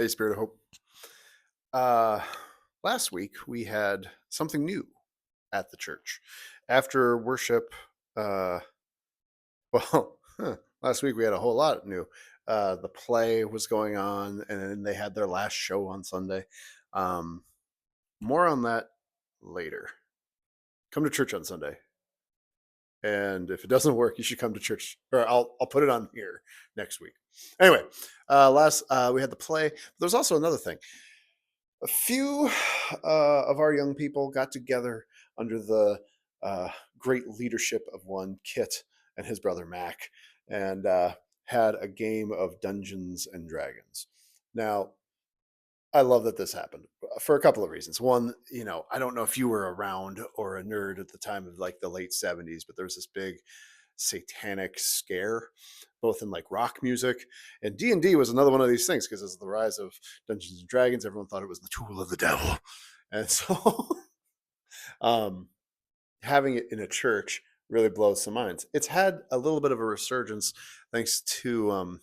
Hey, Spirit of Hope. Uh, Last week we had something new at the church. After worship, uh, last week we had a whole lot new. The play was going on, and then they had their last show on Sunday. Um, More on that later. Come to church on Sunday, and if it doesn't work, you should come to church, or I'll put it on here next week. Anyway, last we had the play. There's also another thing. A few of our young people got together under the great leadership of one Kit and his brother Mac, and had a game of Dungeons and Dragons. Now, I love that this happened for a couple of reasons. One, I don't know if you were around or a nerd at the time of like the late 70s, but there was this big satanic scare both in like rock music, and D&D was another one of these things because as the rise of Dungeons and Dragons, everyone thought it was the tool of the devil. And so um having it in a church really blows some minds. It's had a little bit of a resurgence thanks to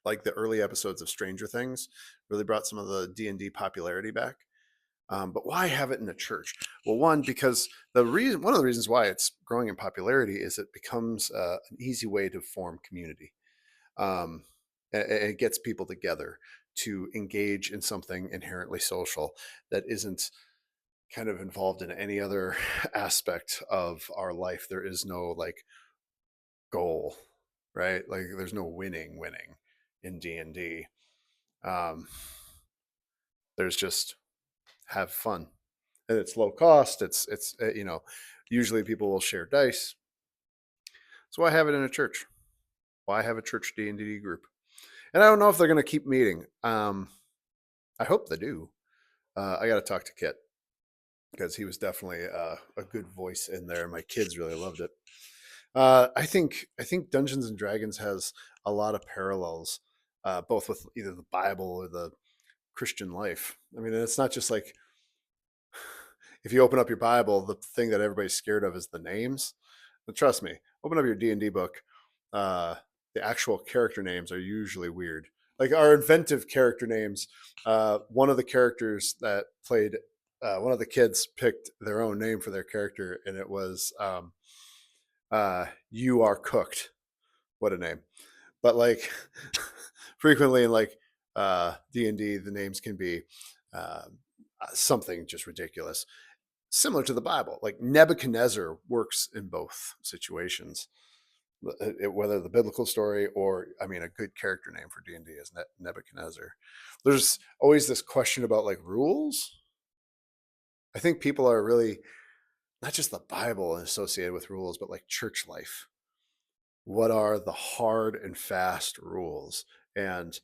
like the early episodes of Stranger Things really brought some of the D&D popularity back. But why have it in a church? Well, one, because one of the reasons why it's growing in popularity is it becomes an easy way to form community. Um, it gets people together to engage in something inherently social that isn't kind of involved in any other aspect of our life. There is no like goal, right? Like there's no winning in D&D. Um, there's just have fun, and it's low cost. It's usually people will share dice. So why have it in a church? Why have a church D&D group? And I don't know if they're going to keep meeting. I hope they do. I got to talk to Kit because he was definitely a good voice in there. My kids really loved it. I think Dungeons and Dragons has a lot of parallels, both with either the Bible or the Christian life. I mean, it's not just like if you open up your Bible, the thing that everybody's scared of is the names. But trust me, open up your D&D book. Uh, the actual character names are usually weird. Like our inventive character names. One of the characters that played, one of the kids picked their own name for their character, and it was "You Are Cooked." What a name! But like frequently in like D&D, the names can be uh, something just ridiculous, similar to the Bible. Like Nebuchadnezzar works in both situations, whether the biblical story or, I mean, a good character name for D&D is Nebuchadnezzar. There's always this question about like rules. I think people are really not just the Bible associated with rules, but like church life. What are the hard and fast rules? And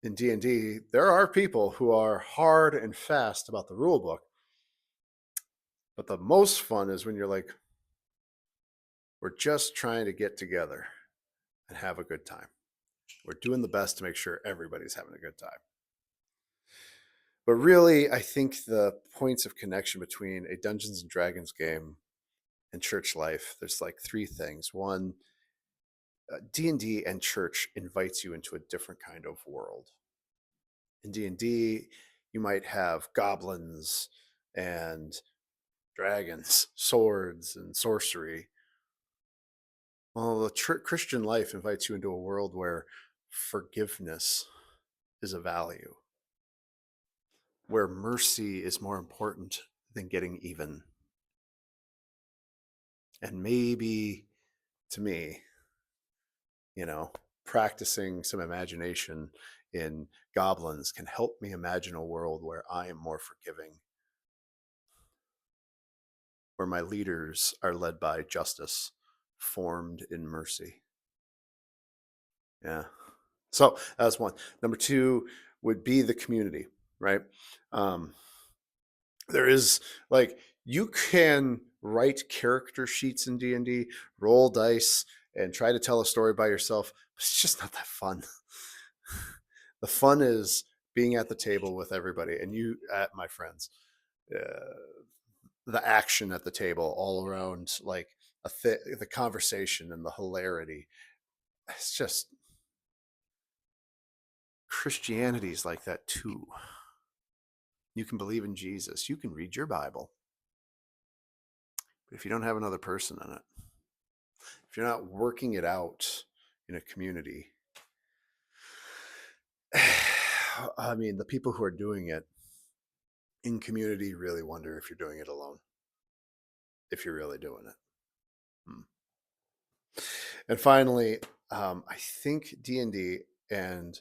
in D&D, there are people who are hard and fast about the rule book. But the most fun is when you're like, we're just trying to get together and have a good time. We're doing the best to make sure everybody's having a good time. But really, I think the points of connection between a Dungeons and Dragons game and church life, there's like three things. One, D&D and church invites you into a different kind of world. In D&D, you might have goblins and dragons, swords and sorcery. Well, the Christian life invites you into a world where forgiveness is a value, where mercy is more important than getting even. And maybe to me, you know, practicing some imagination in goblins can help me imagine a world where I am more forgiving, where my leaders are led by justice, formed in mercy. Yeah. So that's one. Number two would be the community, right? Um, there is like you can write character sheets in D&D, roll dice, and try to tell a story by yourself, but it's just not that fun. The fun is being at the table with everybody and you at my friends. The action at the table all around, like the conversation and the hilarity. It's just Christianity is like that too. You can believe in Jesus, you can read your Bible, but if you don't have another person in it, if you're not working it out in a community, I mean, the people who are doing it in community really wonder if you're doing it alone, if you're really doing it. Hmm. And finally, I think D&D and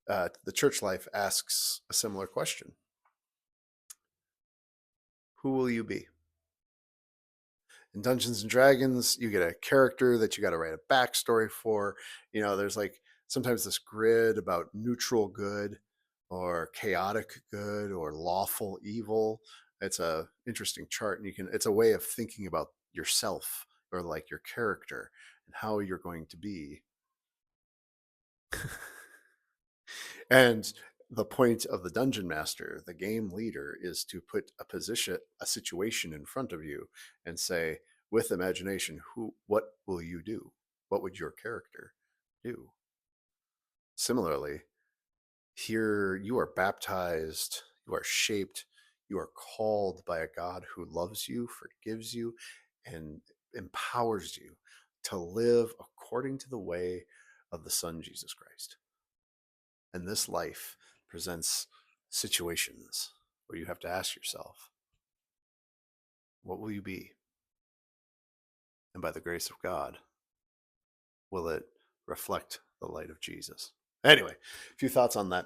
the church life asks a similar question. Who will you be? In Dungeons and Dragons, you get a character that you got to write a backstory for. You know, there's like sometimes this grid about neutral good or chaotic good or lawful evil. It's a interesting chart, and it's a way of thinking about yourself or like your character and how you're going to be. And the point of the dungeon master, the game leader, is to put a situation in front of you and say, with imagination, what will you do? What would your character do? Similarly, here you are baptized, you are shaped, you are called by a God who loves you, forgives you, and empowers you to live according to the way of the Son, Jesus Christ. And this life presents situations where you have to ask yourself, what will you be? And by the grace of God, will it reflect the light of Jesus? Anyway, a few thoughts on that.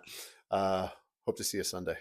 Hope to see you Sunday.